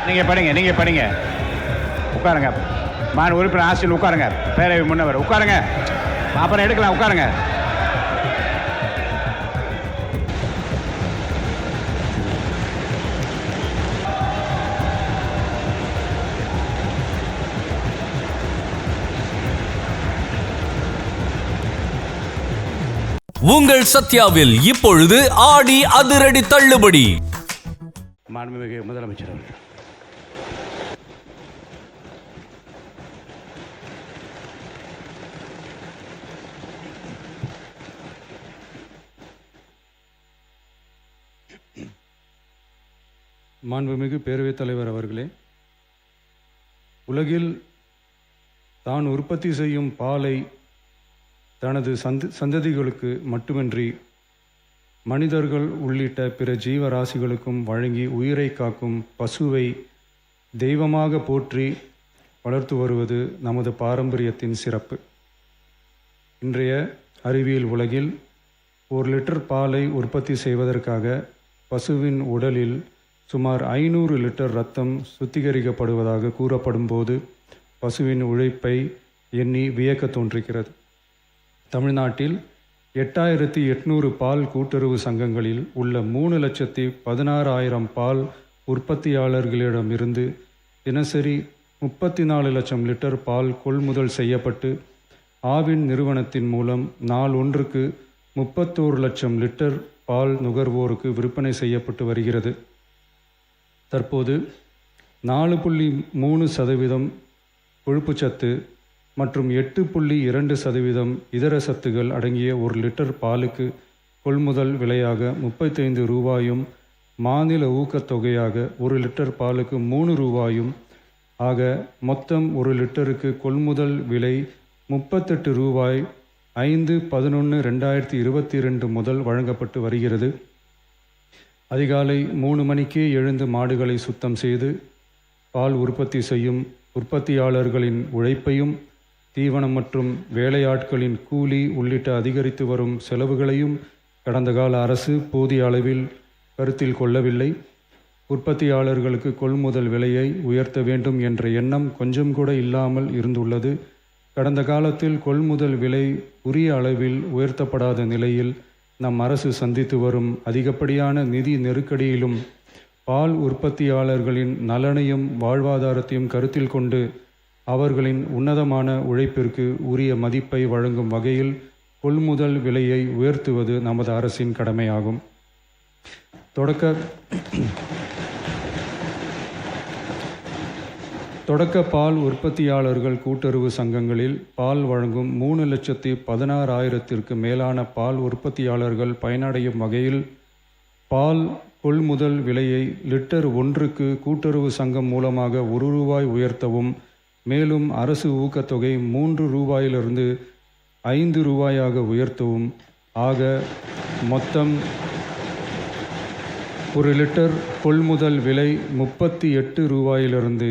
நீங்கள் படிங்க உட்காருங்க. மாநில உறுப்பினர் ஆசிரியர் உட்காருங்க. பேரவை முன்னவர் உட்காருங்க. அப்புறம் எடுக்கலாம். உட்காருங்க. உங்கள் சத்யாவில் இப்பொழுது ஆடி அதிரடி தள்ளுபடி. மாண்புமிகு முதலமைச்சர் அவர்கள். மாண்புமிகு பேரவைத் தலைவர் அவர்களே, உலகில் தான் உற்பத்தி செய்யும் பாலை தனது சந்ததிகளுக்கு மட்டுமின்றி மனிதர்கள் உள்ளிட்ட பிற ஜீவராசிகளுக்கும் வழங்கி உயிரை காக்கும் பசுவை தெய்வமாக போற்றி வளர்த்து வருவது நமது பாரம்பரியத்தின் சிறப்பு. இன்றைய அறிவியல் உலகில் 1 லிட்டர் பாலை உற்பத்தி செய்வதற்காக பசுவின் உடலில் சுமார் 500 லிட்டர் இரத்தம் சுத்திகரிக்கப்படுவதாக கூறப்படும் போது பசுவின் உழைப்பை எண்ணி வியக்க தோன்றுகிறது. தமிழ்நாட்டில் 8800 பால் கூட்டுறவு சங்கங்களில் உள்ள 3,16,000 பால் உற்பத்தியாளர்களிடமிருந்து தினசரி 34 லட்சம் லிட்டர் பால் கொள்முதல் செய்யப்பட்டு ஆவின் நிறுவனத்தின் மூலம் நாள் ஒன்றுக்கு 31 லட்சம் லிட்டர் பால் நுகர்வோருக்கு விற்பனை செய்யப்பட்டு வருகிறது. தற்போது 4.3% கொழுப்புச்சத்து மற்றும் 8.2% இதர சத்துகள் அடங்கிய 1 லிட்டர் பாலுக்கு கொள்முதல் விலையாக 35 ரூபாயும் மாநில ஊக்கத்தொகையாக 1 லிட்டர் பாலுக்கு 3 ரூபாயும் ஆக மொத்தம் 1 லிட்டருக்கு கொள்முதல் விலை 38 ரூபாய் 5/11/2022 முதல் வழங்கப்பட்டு வருகிறது. அதிகாலை 3 மணிக்கே எழுந்து மாடுகளை சுத்தம் செய்து பால் உற்பத்தி செய்யும் உற்பத்தியாளர்களின் உழைப்பையும் தீவனம் மற்றும் வேலையாட்களின் கூலி உள்ளிட்ட அதிகரித்து வரும் செலவுகளையும் கடந்த கால அரசு போதிய அளவில் கருத்தில் கொள்ளவில்லை. உற்பத்தியாளர்களுக்கு கொள்முதல் விலையை உயர்த்த வேண்டும் என்ற எண்ணம் கொஞ்சம் கூட இல்லாமல் இருந்துள்ளது. கடந்த காலத்தில் கொள்முதல் விலை உரிய அளவில் உயர்த்தப்படாத நிலையில் நம் அரசு சந்தித்து வரும் அதிகப்படியான நிதி நெருக்கடியிலும் பால் உற்பத்தியாளர்களின் நலனையும் வாழ்வாதாரத்தையும் கருத்தில் கொண்டு அவர்களின் உன்னதமான உழைப்பிற்கு உரிய மதிப்பை வழங்கும் வகையில் கொள்முதல் விலையை உயர்த்துவது நமது அரசின் கடமையாகும். தொடக்க பால் உற்பத்தியாளர்கள் கூட்டுறவு சங்கங்களில் பால் வழங்கும் 3,16,000க்கு மேலான பால் உற்பத்தியாளர்கள் பயனடையும் வகையில் பால் கொள்முதல் விலையை லிட்டர் ஒன்றுக்கு கூட்டுறவு சங்கம் மூலமாக 1 ரூபாய் உயர்த்தவும், மேலும் அரசு ஊக்கத்தொகை 3 ரூபாயிலிருந்து 5 ரூபாயாக உயர்த்தவும் ஆக மொத்தம் 1 லிட்டர் கொள்முதல் விலை 38 ரூபாயிலிருந்து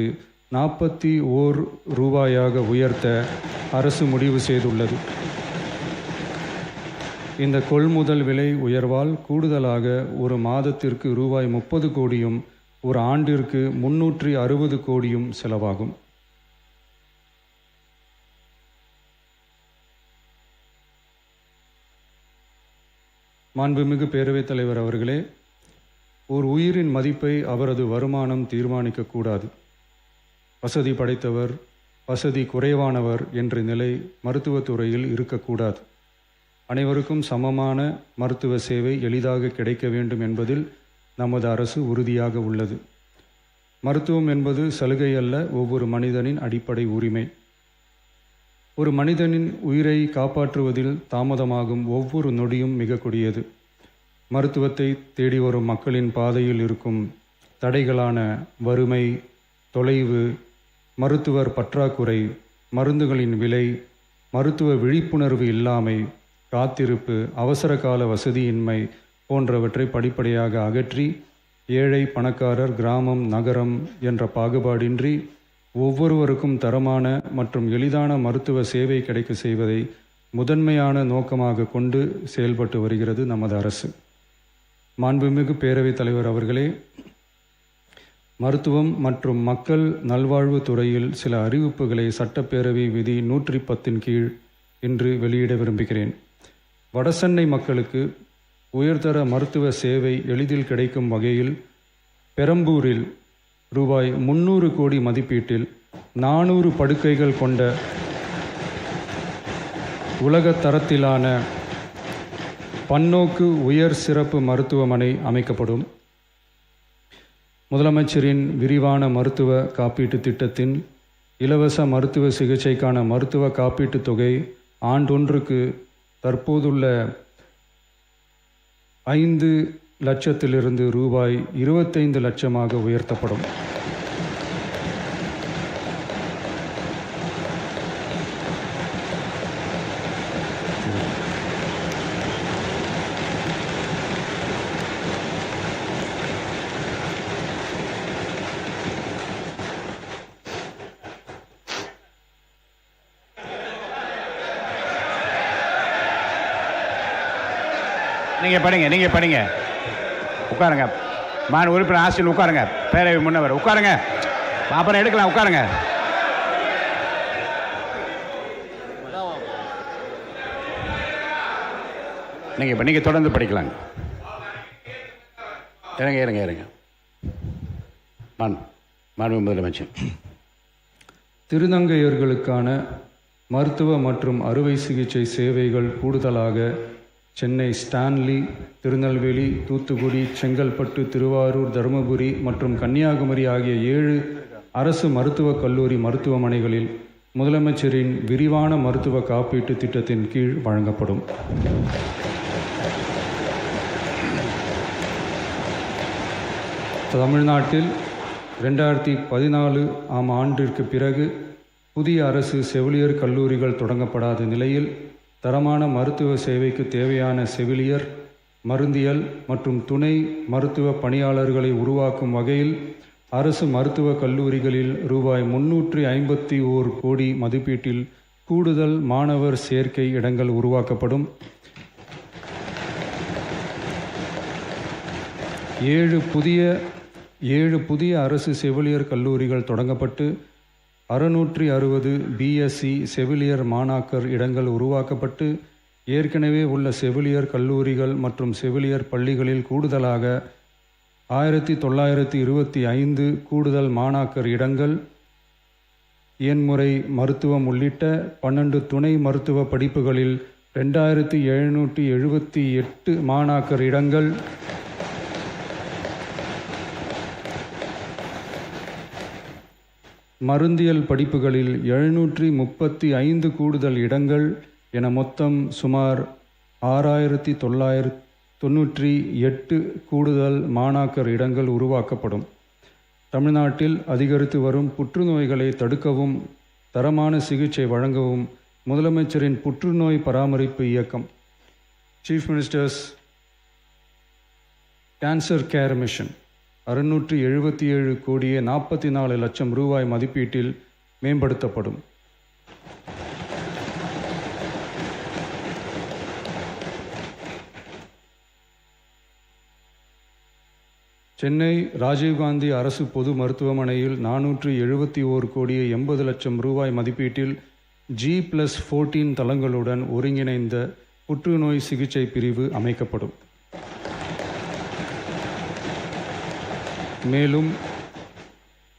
41 ரூபாயாக உயர்த்த அரசு முடிவு செய்துள்ளது. இந்த கொள்முதல் விலை உயர்வால் கூடுதலாக ஒரு மாதத்திற்கு ரூபாய் 30 கோடியும் ஒரு ஆண்டிற்கு 360 கோடியும் செலவாகும். மாண்புமிகு பேரவைத் தலைவர் அவர்களே, ஒரு உயிரின் மதிப்பை அவரது வருமானம் தீர்மானிக்கக்கூடாது. வசதி படைத்தவர், வசதி குறைவானவர் என்ற நிலை மருத்துவத்துறையில் இருக்கக்கூடாது. அனைவருக்கும் சமமான மருத்துவ சேவை எளிதாக கிடைக்க வேண்டும் என்பதில் நமது அரசு உறுதியாக உள்ளது. மருத்துவம் என்பது சலுகை அல்ல, ஒவ்வொரு மனிதனின் அடிப்படை உரிமை. ஒரு மனிதனின் உயிரை காப்பாற்றுவதில் தாமதமாகும் ஒவ்வொரு நொடியும் மிக கொடியது. மருத்துவத்தை தேடி வரும் மக்களின் பாதையில் இருக்கும் தடைகளான வறுமை, தொலைவு, மருத்துவர் பற்றாக்குறை, மருந்துகளின் விலை, மருத்துவ விழிப்புணர்வு இல்லாமை, காத்திருப்பு, அவசர கால வசதியின்மை போன்றவற்றை படிப்படியாக அகற்றி ஏழை, பணக்காரர், கிராமம், நகரம் என்ற பாகுபாடின்றி ஒவ்வொருவருக்கும் தரமான மற்றும் எளிதான மருத்துவ சேவை கிடைக்க செய்வதை முதன்மையான நோக்கமாக கொண்டு செயல்பட்டு வருகிறது நமது அரசு. மாண்புமிகு பேரவைத் தலைவர் அவர்களே, மருத்துவம் மற்றும் மக்கள் நல்வாழ்வு துறையில் சில அறிவிப்புகளை சட்டப்பேரவை விதி 110 கீழ் இன்று வெளியிட விரும்புகிறேன். வடசென்னை மக்களுக்கு உயர்தர மருத்துவ சேவை எளிதில் கிடைக்கும் வகையில் பெரம்பூரில் ரூபாய் 300 கோடி மதிப்பீட்டில் 400 படுக்கைகள் கொண்ட உலக தரத்திலான பன்னோக்கு உயர் சிறப்பு மருத்துவமனை அமைக்கப்படும். முதலமைச்சரின் விரிவான மருத்துவ காப்பீட்டு திட்டத்தின் இலவச மருத்துவ சிகிச்சைக்கான மருத்துவ காப்பீட்டுத் தொகை ஆண்டொன்றுக்கு தற்போதுள்ள 5 லட்சத்திலிருந்து ரூபாய் 25 லட்சமாக உயர்த்தப்படும். நீங்கள் படிங்க. உட்காருங்க. மாநில உறுப்பினர் ஆசிரியர் உட்காருங்க. பேரவை முன்னவர் உட்காருங்க. அப்புறம் எடுக்கலாம். உட்காருங்க. நீங்கள் தொடர்ந்து படிக்கலாங்க. இறங்க. மாண்பு முதலமைச்சர். திருநங்கையர்களுக்கான மருத்துவ மற்றும் அறுவை சிகிச்சை சேவைகள் கூடுதலாக சென்னை, ஸ்டான்லி, திருநெல்வேலி, தூத்துக்குடி, செங்கல்பட்டு, திருவாரூர், தருமபுரி மற்றும் கன்னியாகுமரி ஆகிய 7 அரசு மருத்துவக் கல்லூரி மருத்துவமனைகளில் முதலமைச்சரின் விரிவான மருத்துவ காப்பீட்டு திட்டத்தின் கீழ் வழங்கப்படும். தமிழ்நாட்டில் 2014 ஆம் ஆண்டிற்கு பிறகு புதிய அரசு செவிலியர் கல்லூரிகள் தொடங்கப்படாத நிலையில் தரமான மருத்துவ சேவைக்கு தேவையான செவிலியர், மருந்தியல் மற்றும் துணை மருத்துவ பணியாளர்களை உருவாக்கும் வகையில் அரசு மருத்துவக் கல்லூரிகளில் ரூபாய் 351 கோடி மதிப்பீட்டில் கூடுதல் மாணவர் சேர்க்கை இடங்கள் உருவாக்கப்படும். 7 புதிய அரசு செவிலியர் கல்லூரிகள் தொடங்கப்பட்டு 660 பிஎஸ்சி செவிலியர் மாணாக்கர் இடங்கள் உருவாக்கப்பட்டு ஏற்கனவே உள்ள செவிலியர் கல்லூரிகள் மற்றும் செவிலியர் பள்ளிகளில் கூடுதலாக 1925 கூடுதல் மாணாக்கர் இடங்கள், எண்முறை மருத்துவம் உள்ளிட்ட 12 துணை மருத்துவ படிப்புகளில் 2778 மாணாக்கர் இடங்கள், மருந்தியல் படிப்புகளில் 735 கூடுதல் இடங்கள் என மொத்தம் சுமார் 6998 கூடுதல் மாணாக்கர் இடங்கள் உருவாக்கப்படும். தமிழ்நாட்டில் அதிகரித்து வரும் புற்றுநோய்களை தடுக்கவும் தரமான சிகிச்சை வழங்கவும் முதலமைச்சரின் புற்றுநோய் பராமரிப்பு இயக்கம் chief ministers cancer care mission 677 கோடியே 44 லட்சம் ரூபாய் மதிப்பீட்டில் மேம்படுத்தப்படும். சென்னை ராஜீவ்காந்தி அரசு பொது மருத்துவமனையில் 471 கோடியே 80 லட்சம் ரூபாய் மதிப்பீட்டில் G+14 தளங்களுடன் ஒருங்கிணைந்த புற்றுநோய் சிகிச்சை பிரிவு அமைக்கப்படும். மேலும்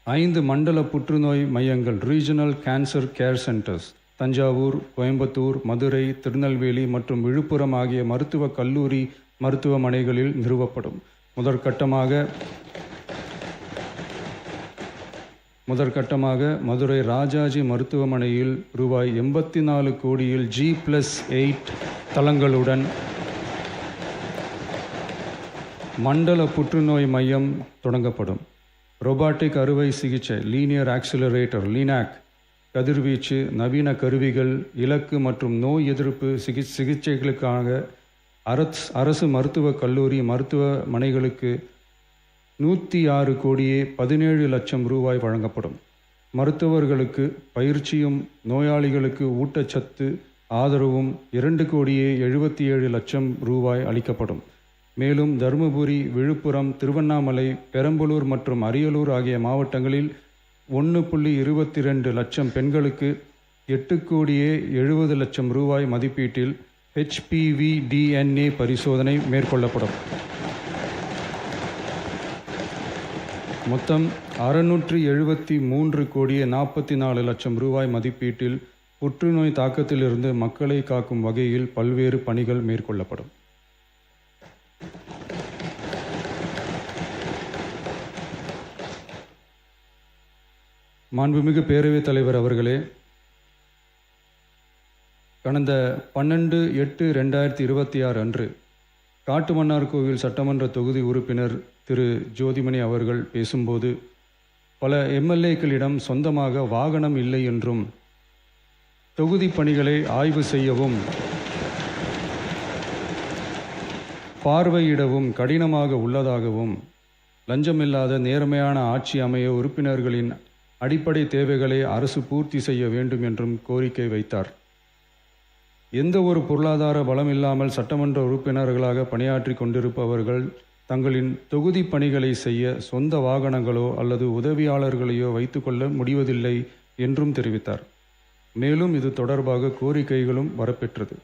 5 மண்டல புற்றுநோய் மையங்கள் regional cancer care centres Thanjavur, Coimbatore, Madurai, Tirunelveli மற்றும் விழுப்புரம் ஆகிய மருத்துவக் கல்லூரி மருத்துவமனைகளில் நிறுவப்படும். முதற்கட்டமாக மதுரை ராஜாஜி மருத்துவமனையில் ரூபாய் 84 கோடியில் G+8 தளங்களுடன் மண்டல புற்றுநோய் மையம் தொடங்கப்படும். ரோபாட்டிக் அறுவை சிகிச்சை லீனியர் ஆக்சிலரேட்டர் லீனாக், கதிர்வீச்சு, நவீன கருவிகள், இலக்கு மற்றும் நோய் எதிர்ப்பு சிகிச்சைகளுக்காக அரசு மருத்துவக் கல்லூரி மருத்துவமனைகளுக்கு 106 கோடியே 17 லட்சம் ரூபாய் வழங்கப்படும். மருத்துவர்களுக்கு பயிற்சியும் நோயாளிகளுக்கு ஊட்டச்சத்து ஆதரவும் 2 கோடியே 77 லட்சம் ரூபாய் அளிக்கப்படும். மேலும் தருமபுரி, விழுப்புரம், திருவண்ணாமலை, பெரம்பலூர் மற்றும் அரியலூர் ஆகிய மாவட்டங்களில் 1.22 லட்சம் பெண்களுக்கு 8,70,00,000 ரூபாய் மதிப்பீட்டில் HPV DNA பரிசோதனை மேற்கொள்ளப்படும். மொத்தம் 673,44,00,000 ரூபாய் மதிப்பீட்டில் புற்றுநோய் தாக்கத்திலிருந்து மக்களை காக்கும் வகையில் பல்வேறு பணிகள் மேற்கொள்ளப்படும். மாண்புமிகு பேரவைத் தலைவர் அவர்களே, கடந்த 12/8/2026 அன்று காட்டுமன்னார்கோவில் சட்டமன்ற தொகுதி உறுப்பினர் திரு ஜோதிமணி அவர்கள் பேசும்போது, பல எம்எல்ஏக்களிடம் சொந்தமாக வாகனம் இல்லை என்றும் தொகுதி பணிகளை ஆய்வு செய்யவும் பார்வையிடவும் கடினமாக உள்ளதாகவும், லஞ்சமில்லாத நேர்மையான ஆட்சி அமைய உறுப்பினர்களின் அடிப்படை தேவைகளை அரசு பூர்த்தி செய்ய வேண்டும் என்றும் கோரிக்கை வைத்தார். எந்த ஒரு பொருளாதார பலம் இல்லாமல் சட்டமன்ற உறுப்பினர்களாக பணியாற்றி கொண்டிருப்பவர்கள் தங்களின் தொகுதி பணிகளை செய்ய சொந்த வாகனங்களோ அல்லது உதவியாளர்களையோ வைத்துக்கொள்ள முடிவதில்லை என்றும் தெரிவித்தார். மேலும் இது தொடர்பாக கோரிக்கைகளும் வரப்பெற்றது.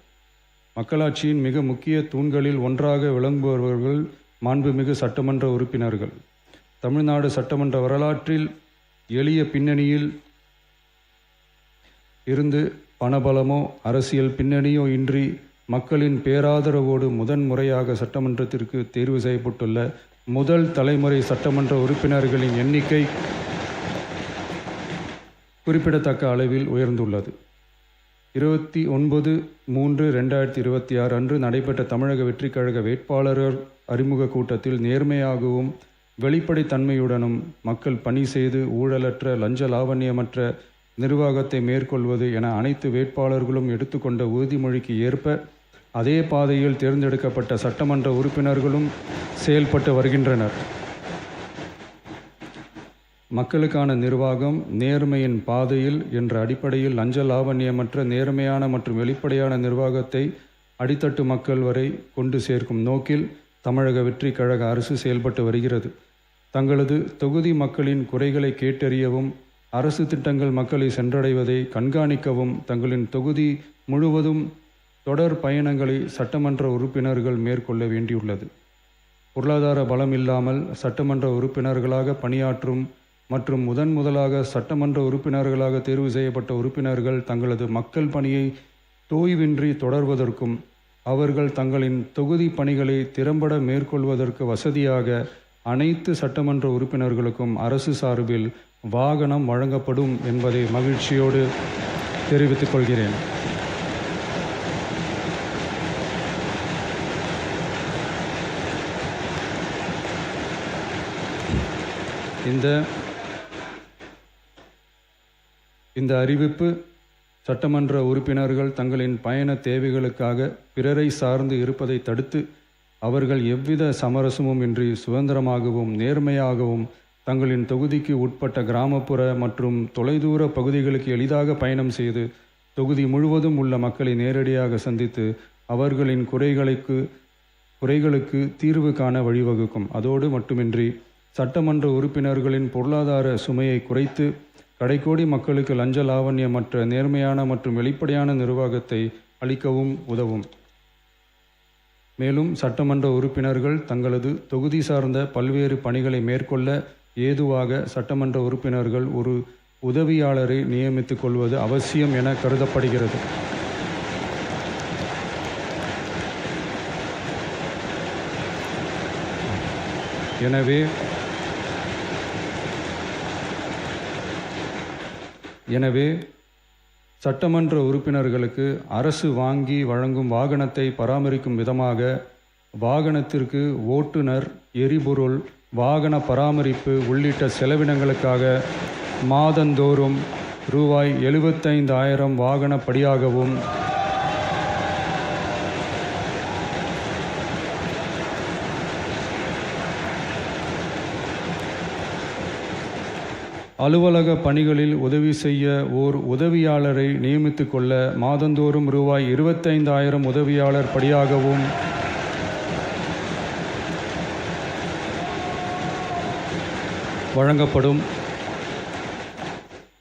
மக்களாட்சியின் மிக முக்கிய தூண்களில் ஒன்றாக விளங்குபவர்கள் மாண்புமிகு சட்டமன்ற உறுப்பினர்கள். தமிழ்நாடு சட்டமன்ற வரலாற்றில் எளிய பின்னணியில் இருந்து பணபலமோ அரசியல் பின்னணியோ இன்றி மக்களின் பேராதரவோடு முதன்முறையாக சட்டமன்றத்திற்கு தேர்வு செய்யப்பட்டுள்ள முதல் தலைமுறை சட்டமன்ற உறுப்பினர்களின் எண்ணிக்கை குறிப்பிடத்தக்க அளவில் உயர்ந்துள்ளது. 29/3/2026 அன்று நடைபெற்ற தமிழக வெற்றிக் கழக வேட்பாளர் அறிமுக கூட்டத்தில் நேர்மையாகவும் வெளிப்படைத்தன்மையுடனும் மக்கள் பணி செய்து ஊழலற்ற லஞ்ச லாவண்யமற்ற நிர்வாகத்தை மேற்கொள்வது என அனைத்து வேட்பாளர்களும் எடுத்துக்கொண்ட உறுதிமொழிக்கு ஏற்ப அதே பாதையில் தேர்ந்தெடுக்கப்பட்ட சட்டமன்ற உறுப்பினர்களும் செயல்பட்டு வருகின்றனர். மக்களுக்கான நிர்வாகம் நேர்மையின் பாதையில் என்ற அடிப்படையில் லஞ்ச லாவண்யமற்ற நேர்மையான மற்றும் வெளிப்படையான நிர்வாகத்தை அடித்தட்டு மக்கள் வரை கொண்டு சேர்க்கும் நோக்கில் தமிழக வெற்றிக் கழக அரசு செயல்பட்டு வருகிறது. தங்களது தொகுதி மக்களின் குறைகளை கேட்டறியவும் அரசு திட்டங்கள் மக்களை சென்றடைவதை கண்காணிக்கவும் தங்களின் தொகுதி முழுவதும் தொடர் பயணங்களை சட்டமன்ற உறுப்பினர்கள் மேற்கொள்ள வேண்டியுள்ளது. பொருளாதார பலம் இல்லாமல் சட்டமன்ற உறுப்பினர்களாக பணியாற்றும் மற்றும் முதலாக சட்டமன்ற உறுப்பினர்களாக தேர்வு செய்யப்பட்ட உறுப்பினர்கள் தங்களது மக்கள் பணியை தோய்வின்றி தொடர்வதற்கும் அவர்கள் தங்களின் தொகுதி பணிகளை திறம்பட மேற்கொள்வதற்கு வசதியாக அனைத்து சட்டமன்ற உறுப்பினர்களுக்கும் அரசு சார்பில் வாகனம் வழங்கப்படும் என்பதை மகிழ்ச்சியோடு தெரிவித்துக் கொள்கிறேன். இந்த அறிவிப்பு சட்டமன்ற உறுப்பினர்கள் தங்களின் பயண தேவைகளுக்காக பிறரை சார்ந்து இருப்பதை தடுத்து அவர்கள் எவ்வித சமரசமும் இன்றி சுதந்திரமாகவும் நேர்மையாகவும் தங்களின் தொகுதிக்கு உட்பட்ட கிராமப்புற மற்றும் தொலைதூர பகுதிகளுக்கு எளிதாக பயணம் செய்து தொகுதி முழுவதும் உள்ள மக்களை நேரடியாக சந்தித்து அவர்களின் குறைகளுக்கு தீர்வு காண வழிவகுக்கும். அதோடு மட்டுமின்றி சட்டமன்ற உறுப்பினர்களின் பொருளாதார சுமையை குறைத்து கடைக்கோடி மக்களுக்கு லஞ்ச லாவண்யமற்ற நேர்மையான மற்றும் வெளிப்படையான நிர்வாகத்தை அளிக்கவும் உதவும். மேலும் சட்டமன்ற உறுப்பினர்கள் தங்களது தொகுதி சார்ந்த பல்வேறு பணிகளை மேற்கொள்ள ஏதுவாக சட்டமன்ற உறுப்பினர்கள் ஒரு உதவியாளரை நியமித்துக் கொள்வது அவசியம் என கருதப்படுகிறது. எனவே சட்டமன்ற உறுப்பினர்களுக்கு அரசு வாங்கி வழங்கும் வாகனத்தை பராமரிக்கும் விதமாக வாகனத்திற்கு ஓட்டுநர், எரிபொருள், வாகன பராமரிப்பு உள்ளிட்ட செலவினங்களுக்காக மாதந்தோறும் ரூபாய் 75,000 வாகனப்படியாகவும் அலுவலக பணிகளில் உதவி செய்ய ஓர் உதவியாளரை நியமித்து கொள்ள மாதந்தோறும் ரூபாய் 25,000 உதவியாளர் படியாகவும் வழங்கப்படும்.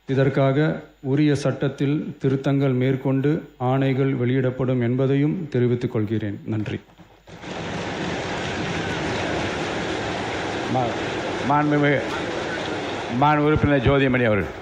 இதற்காக உரிய சட்டத்தில் திருத்தங்கள் மேற்கொண்டு ஆணைகள் வெளியிடப்படும் என்பதையும் தெரிவித்துக் கொள்கிறேன். நன்றி. மாண்புமிகு உறுப்பினர் ஜோதிமணி அவர்கள்.